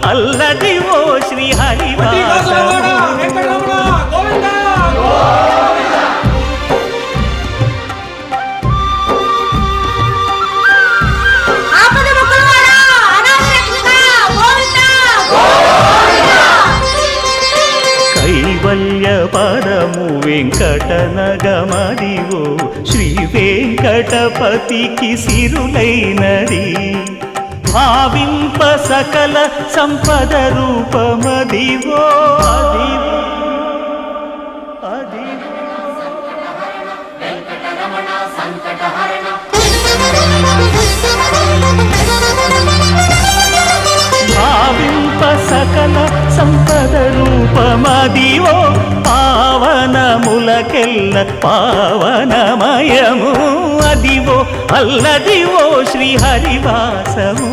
అల్లదివో శ్రీ హరివాసము కైవల్య పరము వెంకటనగమదివో శ్రీ వెంకటపతికి సిరులైనది భావింప సకల సంపద రూపమదివో అదివో అదివో భావింప సకల సంపద రూపమదివో పావనములకెల్ల పావనమయము అదివో అల్లదివో శ్రీ హరివాసము